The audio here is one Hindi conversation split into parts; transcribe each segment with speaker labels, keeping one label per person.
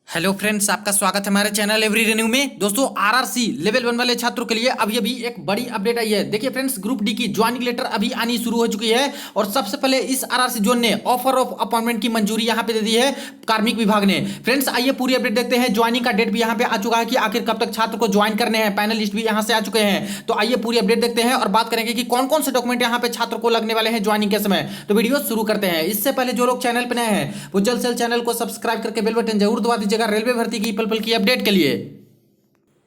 Speaker 1: हेलो फ्रेंड्स, आपका स्वागत है हमारे चैनल एवरी रिन्यू में। दोस्तों, आरआरसी लेवल 1 वाले छात्रों के लिए अभी अभी एक बड़ी अपडेट आई है। देखिए फ्रेंड्स, ग्रुप डी की ज्वाइनिंग लेटर अभी आनी शुरू हो चुकी है और सबसे पहले इस आरआरसी जोन ने ऑफर ऑफ अपॉइंटमेंट की मंजूरी यहां पे दे दी है कार्मिक विभाग ने। फ्रेंड्स, आइए पूरी अपडेट देखते हैं। ज्वाइनिंग का डेट भी यहां पे आ चुका है कि आखिर कब तक छात्र को ज्वाइन करने हैं। पैनल लिस्ट भी यहां से आ चुके हैं। तो आइए पूरी अपडेट देखते हैं और बात करेंगे कि कौन कौन से डॉक्यूमेंट यहां पे छात्र को लगने वाले हैं ज्वाइनिंग के समय। तो वीडियो शुरू करते हैं। इससे पहले जो लोग चैनल पर नए हैं वो जल्द से जल्द चैनल को सब्सक्राइब करके बेल बटन जरूर दबा दीजिएगा रेलवे भर्ती की पल पल की अपडेट के लिए।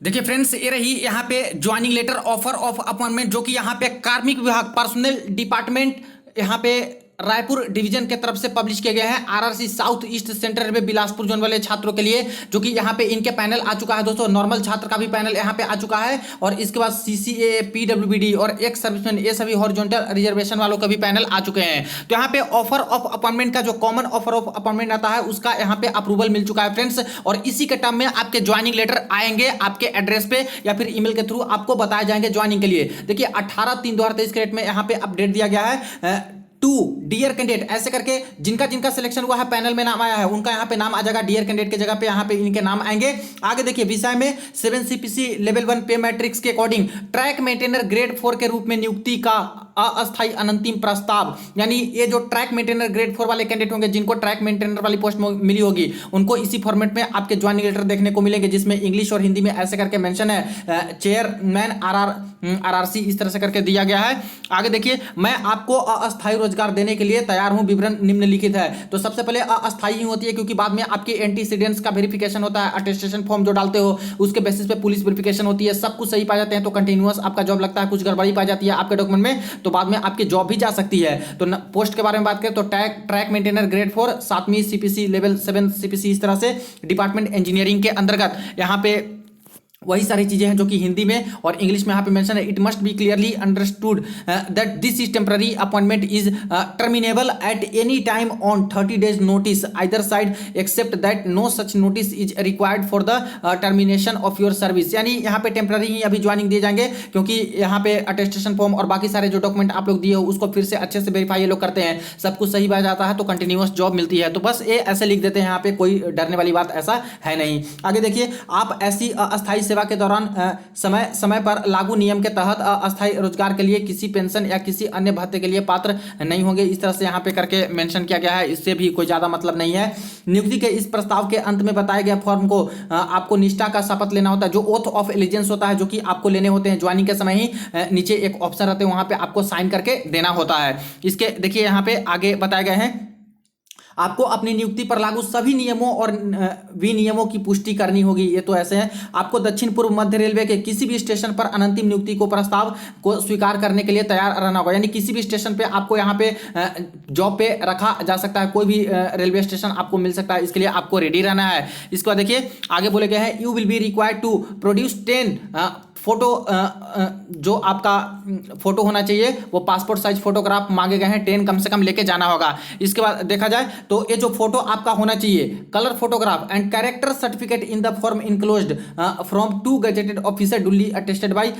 Speaker 1: देखिए फ्रेंड्स, ये रही यहाँ पे joining letter offer of appointment जो कि यहाँ पे कार्मिक विभाग पर्सनल डिपार्टमेंट यहाँ पे रायपुर डिवीजन के तरफ से पब्लिश किया गया है। RRC south east central railway Bilaspur zone वाले छात्रों के लिए, जो कि यहाँ पे इनके पैनल आ चुका है। दोस्तों, नॉर्मल छात्र का भी पैनल यहाँ पे आ चुका है और इसके बाद सीसीए, पीडब्ल्यूबीडी और एक सर्विसमैन, ये सभी हॉरिजॉन्टल रिजर्वेशन वालों का भी पैनल आ चुके हैं। तो यहाँ पे ऑफर ऑफ अपॉइंटमेंट का जो कॉमन ऑफर ऑफ अपॉइंटमेंट आता है उसका यहाँ पे अप्रूवल मिल चुका है फ्रेंड्स। और इसी के टर्म में आपके ज्वाइनिंग लेटर आएंगे आपके एड्रेस पे या फिर ईमेल के थ्रू आपको बताए जाएंगे ज्वाइनिंग के लिए। देखिए 18/3/2023 के डेट में यहाँ पे अपडेट दिया गया है। टू डियर कैंडिडेट ऐसे करके जिनका जिनका सिलेक्शन हुआ है, पैनल में नाम आया है, उनका यहाँ पे नाम आ जाएगा। डियर कैंडिडेट की जगह पे यहाँ पे इनके नाम आएंगे। आगे देखिए विषय में 7 सीपीसी लेवल 1 पे मैट्रिक्स के अकॉर्डिंग ट्रैक मेंटेनर ग्रेड 4 के रूप में नियुक्ति का अस्थायी अनंतिम प्रस्ताव। यानी ये जो ट्रैक मेंटेनर ग्रेड 4 वाले कैंडिडेट होंगे, जिनको ट्रैक मेंटेनर वाली पोस्ट मिली होगी, उनको इसी फॉर्मेट में आपके ज्वाइनिंग लेटर देखने को मिलेंगे, जिसमें इंग्लिश और हिंदी में ऐसे करके मेंशन है चेयरमैन आरआरसी, इस तरह से करके दिया गया है। आगे देखिए, मैं आपको अस्थायी रोजगार देने के लिए तैयार हूं, विवरण निम्नलिखित है। तो सबसे पहले अस्थायी होती है क्योंकि बाद में आपके एंटीसीडेंट्स का वेरिफिकेशन होता है, अटेस्टेशन फॉर्म जो डालते हो उसके बेसिस पे पुलिस वेरिफिकेशन होती है। सब कुछ सही पा जाते हैं तो कंटिन्यूअस आपका जॉब लगता है। कुछ गड़बड़ी पाई जाती है आपके डॉक्यूमेंट में तो बाद में आपकी जॉब भी जा सकती है। तो पोस्ट के बारे में बात करें तो ट्रैक मेंटेनर ग्रेड 4 7वीं सीपीसी लेवल 7 सीपीसी, इस तरह से डिपार्टमेंट इंजीनियरिंग के अंतर्गत यहाँ पे वही सारी चीजें हैं जो कि हिंदी में और इंग्लिश में यहाँ पे मेंशन है। It must be clearly understood that this is temporary appointment is terminable at any time on 30 days notice either side except that no such notice is required for the termination of your service. यानी यहाँ पे टेम्पररी ही अभी ज्वाइनिंग दिए जाएंगे क्योंकि यहाँ पे अटेस्टेशन फॉर्म और बाकी सारे जो डॉक्यूमेंट आप लोग दिए हो उसको फिर से अच्छे से वेरीफाई ये लोग करते हैं। सब कुछ सही बात जाता है तो कंटिन्यूअस जॉब मिलती है। तो बस ये ऐसे लिख देते हैं, यहाँ पे कोई डरने वाली बात ऐसा है नहीं। आगे देखिए, आप ऐसी अस्थायी सेवा के दौरान समय समय पर लागू नियम के तहत अस्थायी रोजगार के लिए किसी पेंशन या किसी अन्य भत्ते के लिए पात्र नहीं होंगे। इस तरह से यहाँ पे करके मेंशन किया गया है। इससे भी कोई ज्यादा मतलब नहीं है। नियुक्ति के इस प्रस्ताव के अंत में बताए गए फॉर्म को आपको निष्ठा का शपथ लेना होता है, जो ओथ ऑफ एलिजेंस होता है, जो कि आपको लेने होते हैं ज्वाइनिंग के समय ही। नीचे एक ऑप्शन रहते हैं, वहां पे आपको साइन करके देना होता है। इसके देखिए यहाँ पे आगे बताए गए हैं, आपको अपनी नियुक्ति पर लागू सभी नियमों और विनियमों की पुष्टि करनी होगी। ये तो ऐसे हैं, आपको दक्षिण पूर्व मध्य रेलवे के किसी भी स्टेशन पर अनंतिम नियुक्ति को प्रस्ताव को स्वीकार करने के लिए तैयार रहना होगा। यानी किसी भी स्टेशन पे आपको यहाँ पे जॉब पे रखा जा सकता है, कोई भी रेलवे स्टेशन आपको मिल सकता है, इसके लिए आपको रेडी रहना है। इसके बाद देखिए आगे बोले गए हैं, you will be required to produce 10 photo, जो आपका फोटो होना चाहिए वो पासपोर्ट साइज फोटोग्राफ मांगे गए हैं, 10 कम से कम लेके जाना होगा। इसके बाद देखा जाए तो ये जो फोटो आपका होना चाहिए, colour photograph and character certificate in the form enclosed from 2 gazetted officer duly attested by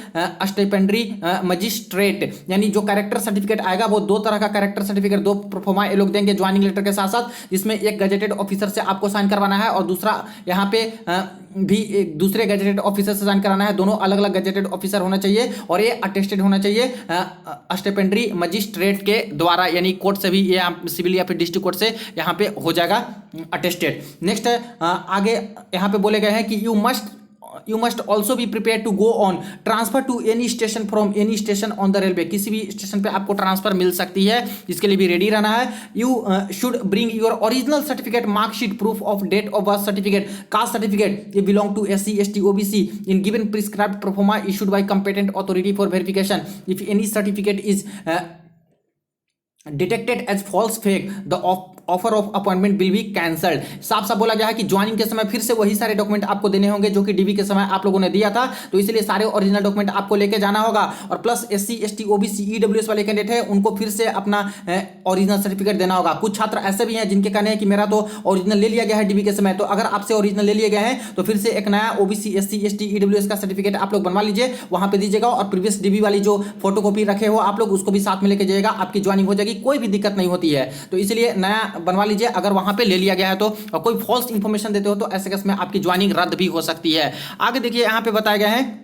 Speaker 1: stipendiary magistrate. यानी जो कैरेक्टर सर्टिफिकेट आएगा वो 2 तरह का कैरेक्टर सर्टिफिकेट, 2 प्रोफार्मा ये लोग देंगे ज्वाइनिंग लेटर के साथ साथ, जिसमें एक गजेटेड ऑफिसर से आपको साइन करवाना है और दूसरा यहाँ पे भी एक दूसरे गजेटेड ऑफिसर से साइन कराना है। दोनों अलग अलग गजेटेड ऑफिसर होना चाहिए और ये अटेस्टेड होना चाहिए स्टेपेंड्री मजिस्ट्रेट के द्वारा, यानी कोर्ट से भी, ये सिविल या फिर डिस्ट्रिक्ट कोर्ट से यहाँ पे हो जाएगा अटेस्टेड। नेक्स्ट आगे यहाँ पे बोले गए हैं कि you must also be prepared to go on transfer to any station from any station on the railway। किसी भी स्टेशन पे आपको ट्रांसफर मिल सकती है, इसके लिए भी रेडी रहना है। You should bring your original certificate, marksheet, proof of date of birth certificate, caste certificate you belong to SC, ST, OBC in given prescribed proforma issued by competent authority for verification। If any certificate is detected as false fake the offer of appointment will be cancelled. साफ साफ बोला गया है कि ज्वाइनिंग के समय फिर से वही सारे डॉक्यूमेंट आपको देने होंगे जो कि डीबी के समय आप लोगों ने दिया था। तो इसलिए सारे ओरिजिनल डॉक्यूमेंट आपको लेके जाना होगा। और plus SC, ST, OBC, EWS वाले कैंडिडेट है, उनको फिर से अपना ओरिजिनल सर्टिफिकेट देना होगा। कुछ छात्र ऐसे भी हैं जिनके कहने हैं कि मेरा तो ओरिजिनल ले लिया गया है डीबी के समय। तो अगर आपसे ओरिजिनल ले लिए गए हैं तो फिर से एक नया OBC, SC, ST, EWS का सर्टिफिकेट आप लोग बनवा लीजिए, वहां पे दीजिएगा और प्रीवियस डीबी वाली जो फोटोकॉपी रखे हो आप लोग उसको भी साथ में लेके जाइएगा, आपकी ज्वाइनिंग हो जाएगी, कोई भी दिक्कत नहीं होती है। तो इसलिए नया बनवा लीजिए अगर वहां पे ले लिया गया है तो, और कोई फॉल्स इंफॉर्मेशन देते हो तो ऐसे केस में आपकी ज्वाइनिंग रद्द भी हो सकती है। आगे देखिए यहाँ पे बताया गया है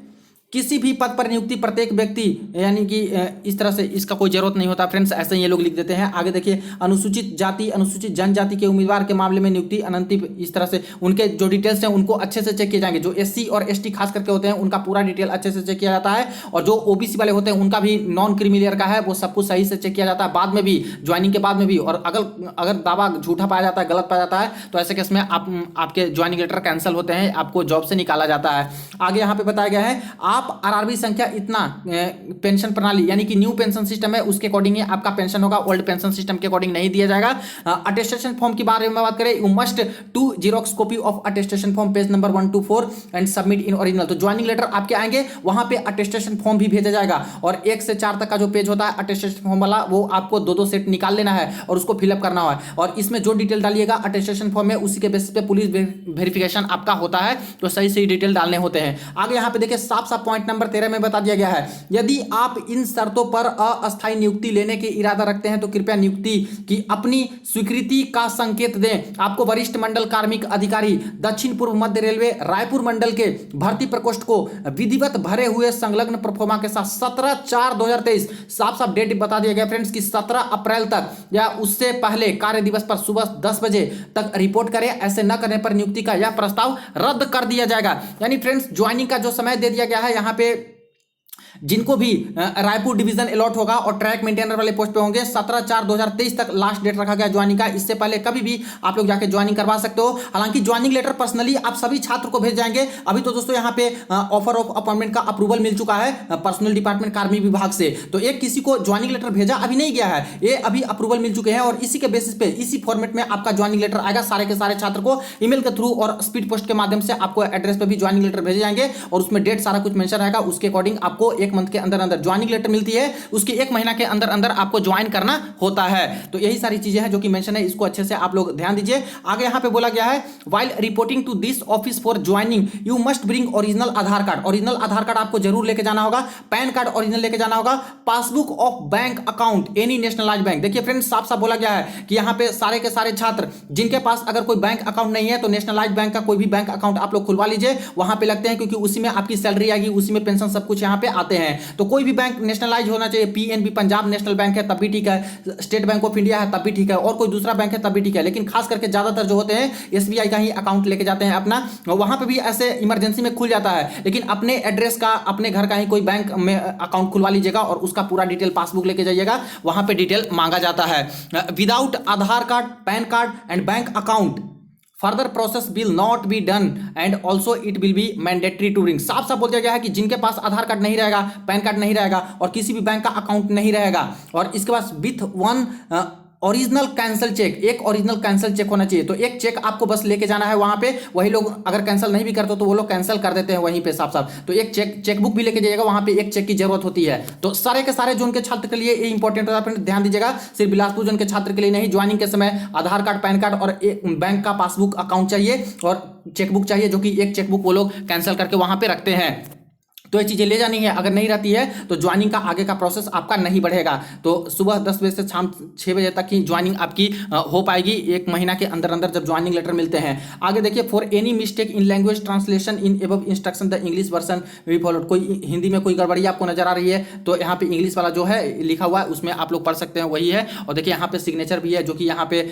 Speaker 1: किसी भी पद पर नियुक्ति प्रत्येक व्यक्ति, यानी कि इस तरह से इसका कोई जरूरत नहीं होता फ्रेंड्स, ऐसे ही ये लोग लिख देते हैं। आगे देखिए अनुसूचित जाति अनुसूचित जनजाति के उम्मीदवार के मामले में नियुक्ति अनंतिम, इस तरह से उनके जो डिटेल्स हैं उनको अच्छे से चेक किए जाएंगे। जो एससी और एसटी खास करके होते हैं उनका पूरा डिटेल अच्छे से चेक किया जाता है, और जो ओबीसी वाले होते हैं उनका भी नॉन क्रीमिलियर का है वो सब कुछ सही से चेक किया जाता है बाद में भी, ज्वाइनिंग के बाद में भी। और अगर दावा झूठा पाया जाता है, गलत पाया जाता है तो ऐसे केस में आपके ज्वाइनिंग लेटर कैंसिल होते हैं, आपको जॉब से निकाला जाता है। आगे यहाँ पे बताया गया है आप आरआरबी संख्या इतना पेंशन प्रणाली यानी कि न्यू पेंशन सिस्टम है उसके अकॉर्डिंग ही आपका पेंशन होगा, ओल्ड पेंशन सिस्टम के अकॉर्डिंग नहीं दिया जाएगा। अटेस्टेशन फॉर्म के बारे में बात करें, you must to xerox copy of attestation form page number 1 to 4 and submit in original. तो ज्वाइनिंग लेटर आपके आएंगे वहां पे अटेस्टेशन फॉर्म भी भेजा जाएगा, और 1 से 4 तक का जो पेज होता है अटेस्टेशन फॉर्म वाला वो आपको 2-2 सेट निकाल लेना है और उसको फिलअप करना है, और इसमें जो डिटेल डालिएगा अटेस्टेशन फॉर्म में उसी के बेसिस पे पुलिस वेरिफिकेशन आपका होता है, तो सही सही डिटेल डालने होते हैं। आगे यहाँ पे देखिए साफ साफ पॉइंट नंबर 13 में बता दिया गया है यदि आप इन शर्तों पर अस्थायी नियुक्ति लेने के इरादा रखते हैं तो कृपया नियुक्ति की अपनी स्वीकृति का संकेत दें। आपको वरिष्ठ मंडल कार्मिक अधिकारी दक्षिण पूर्व मध्य रेलवे रायपुर मंडल के भर्ती प्रकोष्ठ को विधिवत भरे हुए संलग्न प्रोफार्मा के साथ 17/4/2023 साफ साफ डेट बता दिया गया फ्रेंड्स कि 17 अप्रैल तक या उससे पहले कार्य दिवस पर सुबह 10 बजे तक रिपोर्ट करें। ऐसे न करने पर नियुक्ति का यह प्रस्ताव रद्द कर दिया जाएगा। यानी फ्रेंड्स ज्वाइनिंग का जो समय दे दिया गया है यहाँ पे जिनको भी रायपुर डिवीजन अलॉट होगा और ट्रैक मेंटेनर वाले पोस्ट पे होंगे 17/4/2023 तक लास्ट डेट रखा गया ज्वाइनिंग का। इससे पहले कभी भी आप लोग जाके ज्वाइनिंग करवा सकते हो। हालांकि ज्वाइनिंग लेटर पर्सनली आप सभी छात्र को भेज जाएंगे। अभी तो दोस्तों यहाँ पे ऑफर ऑफ अपॉइंटमेंट का अप्रूवल मिल चुका है पर्सनल डिपार्टमेंट कार्मिक विभाग से, तो एक किसी को ज्वाइनिंग लेटर भेजा अभी नहीं गया है, ये अभी अप्रूवल मिल चुके हैं और इसी के बेसिस पे इसी फॉर्मेट में आपका ज्वाइनिंग लेटर आएगा सारे के सारे छात्र को ईमेल के थ्रू और स्पीड पोस्ट के माध्यम से आपको एड्रेस पे भी ज्वाइनिंग लेटर भेजे जाएंगे और उसमें डेट सारा कुछ मेंशन रहेगा। उसके अकॉर्डिंग आपको 1 मंथ के अंदर अंदर ज्वाइनिंग लेटर मिलती है, उसकी 1 महीना के अंदर अंदर आपको ज्वाइन करना होता है। तो यही सारी चीजें हैं जो कि मेंशन है, इसको अच्छे से आप लोग ध्यान दीजिए। आगे यहां पे बोला गया है while reporting to this office for joining you must bring original Aadhaar card. Original Aadhaar card आपको जरूर लेके जाना होगा, पैन कार्ड ओरिजिनल लेके जाना होगा, passbook of bank account any nationalised bank. देखिए फ्रेंड्स साफ साफ बोला गया है कि यहां पे सारे के सारे छात्र जिनके पास अगर कोई बैंक अकाउंट नहीं है तो नेशनलाइज्ड बैंक का कोई भी बैंक अकाउंट आप लोग खुलवा लीजिए, वहां पे लगते हैं क्योंकि उसी में आपकी सैलरी आएगी, उसी में पेंशन सब कुछ यहां पे आते हैं। तो कोई भी बैंक नेशनलाइज होना चाहिए, पीएनबी पंजाब नेशनल बैंक है तब भी ठीक है, स्टेट बैंक ऑफ इंडिया है तब भी ठीक है, और कोई दूसरा बैंक है तब भी ठीक है, लेकिन खास करके ज्यादातर जो होते हैं एसबीआई का ही अकाउंट लेके जाते हैं अपना, वहां पे भी ऐसे इमरजेंसी में खुल जाता है, लेकिन अपने एड्रेस का अपने घर का ही कोई बैंक में अकाउंट खुलवा लीजिएगा और उसका पूरा डिटेल पासबुक लेके जाइएगा, वहां पे डिटेल मांगा जाता है। Without Aadhaar card PAN card and bank account further process will not be done and also it will be mandatory to ring. साफ साफ बोल दिया गया है कि जिनके पास आधार कार्ड नहीं रहेगा, पैन कार्ड नहीं रहेगा और किसी भी बैंक का अकाउंट नहीं रहेगा और इसके पास विथ 1 ओरिजिनल कैंसिल चेक, एक ओरिजिनल कैंसिल चेक होना चाहिए। तो एक चेक आपको बस लेके जाना है वहां पे, वही लोग अगर कैंसिल नहीं भी करते तो वो लोग कैंसिल कर देते हैं वहीं पे साफ साफ। तो एक चेकबुक भी लेके जाइएगा, वहां पे एक चेक की जरूरत होती है। तो सारे के सारे जोन के छात्र के लिए ये इंपॉर्टेंट होता है, ध्यान दीजिएगा। सिर्फ बिलासपुर जोन के छात्र के लिए नहीं, ज्वाइनिंग के समय आधार कार्ड पैन कार्ड और एक बैंक का पासबुक अकाउंट चाहिए और चेकबुक चाहिए, जो कि एक चेकबुक वो लोग कैंसिल करके वहां पे रखते हैं। तो ये चीज़ें ले जानी है, अगर नहीं रहती है तो ज्वाइनिंग का आगे का प्रोसेस आपका नहीं बढ़ेगा। तो सुबह 10 बजे से शाम 6 बजे तक की ज्वाइनिंग आपकी हो पाएगी 1 महीना के अंदर अंदर जब ज्वाइनिंग लेटर मिलते हैं। आगे देखिए for any mistake in language translation in above instruction the English version we followed. कोई हिंदी में कोई गड़बड़ी आपको नजर आ रही है तो यहाँ पे इंग्लिश वाला जो है लिखा हुआ है उसमें आप लोग पढ़ सकते हैं, वही है। और देखिए यहाँ पे सिग्नेचर भी है जो कि यहाँ पे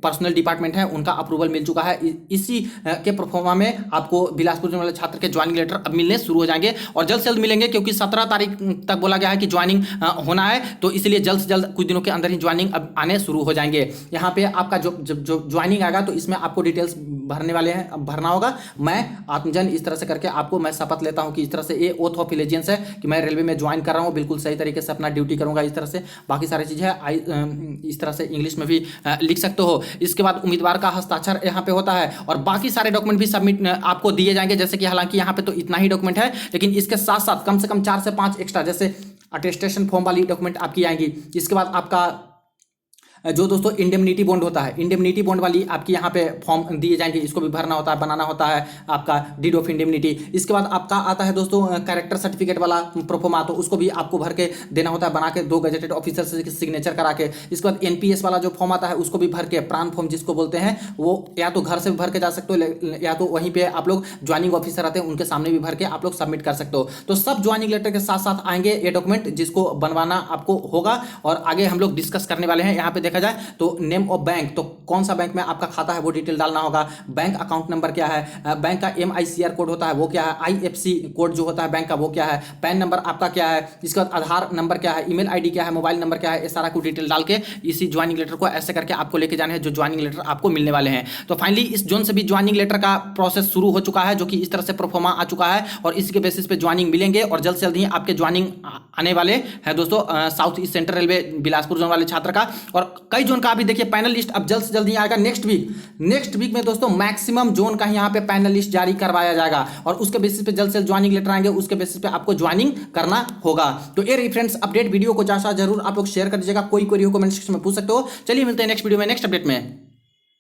Speaker 1: पर्सनल डिपार्टमेंट है उनका अप्रूवल मिल चुका है। इसी के प्रोफार्मा में आपको बिलासपुर वाले छात्र के ज्वाइनिंग लेटर अब मिलने शुरू हो जाएंगे और जल्द से जल्द मिलेंगे, क्योंकि 17 तारीख तक बोला गया है कि ज्वाइनिंग होना है, तो इसलिए जल्द से जल्द कुछ दिनों के अंदर ही ज्वाइनिंग अब आने शुरू हो जाएंगे। यहाँ पे आपका जो ज्वाइनिंग आएगा तो इसमें आपको डिटेल्स भरने वाले हैं, अब भरना होगा। मैं आत्मजन इस तरह से करके आपको मैं शपथ लेता हूँ कि इस तरह से ये ओथ ऑफ एलिजियंस है कि मैं रेलवे में ज्वाइन कर रहा हूँ, बिल्कुल सही तरीके से अपना ड्यूटी करूंगा। इस तरह से बाकी सारी चीज़ें इस तरह से इंग्लिश में भी लिख सकते हो। इसके बाद उम्मीदवार का हस्ताक्षर यहाँ पे होता है और बाकी सारे डॉक्यूमेंट भी सबमिट आपको दिए जाएंगे। जैसे कि हालांकि यहाँ पे तो इतना ही डॉक्यूमेंट है, लेकिन इसके साथ साथ कम से कम 4 से 5 एक्स्ट्रा, जैसे अटेस्टेशन फॉर्म वाली डॉक्यूमेंट आपकी आएंगी। इसके बाद आपका जो दोस्तों इंडेमनिटी बॉन्ड होता है, इंडेमनिटी बॉन्ड वाली आपकी यहाँ पे फॉर्म दिए जाएंगे, इसको भी भरना होता है, बनाना होता है आपका डीड ऑफ इंडेमनिटी। इसके बाद आपका आता है दोस्तों कैरेक्टर सर्टिफिकेट वाला प्रोफोमा, तो उसको भी आपको भर के देना होता है, बना के 2 गजेटेड ऑफिसर से सिग्नेचर करा के। इसके बाद एनपीएस वाला जो फॉर्म आता है उसको भी भर के, प्राण फॉर्म जिसको बोलते हैं, वो या तो घर से भी भर के जा सकते हो या तो वहीं पे आप लोग ज्वाइनिंग ऑफिसर आते हैं उनके सामने भी भर के आप लोग सबमिट कर सकते हो। तो सब ज्वाइनिंग लेटर के साथ साथ आएंगे ये डॉक्यूमेंट जिसको बनवाना आपको होगा, और आगे हम लोग डिस्कस करने वाले हैं। यहाँ पे देखा जाए तो नेम ऑफ बैंक, तो कौन सा बैंक में आपका खाता है वो डिटेल डालना होगा, बैंक अकाउंट नंबर क्या है, बैंक का MICR कोड होता है वो क्या है, IFC कोड जो होता है बैंक का वो क्या है, पैन नंबर आपका क्या है, इसके बाद आधार नंबर क्या है, ईमेल ID क्या है, मोबाइल नंबर क्या है, ये सारा कुछ डिटेल डाल के इसी ज्वाइनिंग लेटर को ऐसे करके आपको लेके जाने हैं जो ज्वाइनिंग लेटर आपको मिलने वाले हैं। तो फाइनली इस जोन से भी ज्वाइनिंग लेटर का प्रोसेस शुरू हो चुका है, जो कि इस तरह से प्रोफोमा आ चुका है, और इसके बेसिस पे ज्वाइनिंग मिलेंगे, और जल्द से जल्द ही आपके ज्वाइनिंग आने वाले हैं दोस्तों south east central railway Bilaspur zone वाले छात्र का। और कई जोन का अभी देखिए पैनल लिस्ट अब जल्द से जल्द ही आएगा नेक्स्ट वीक में दोस्तों, मैक्सिमम जोन का यहाँ पे पैनल लिस्ट जारी करवाया जाएगा, और उसके बेसिस पे जल्द से जल्द ज्वाइनिंग लेटर आएंगे, उसके बेसिस पे आपको ज्वाइनिंग करना होगा। तो ये रेफरेंस अपडेट वीडियो को जैसा जरूर आप लोग शेयर कर दीजिएगा, कोई क्वेरी हो कमेंट सेक्शन में पूछ सकते हो। चलिए मिलते हैं नेक्स्ट वीडियो में नेक्स्ट अपडेट में।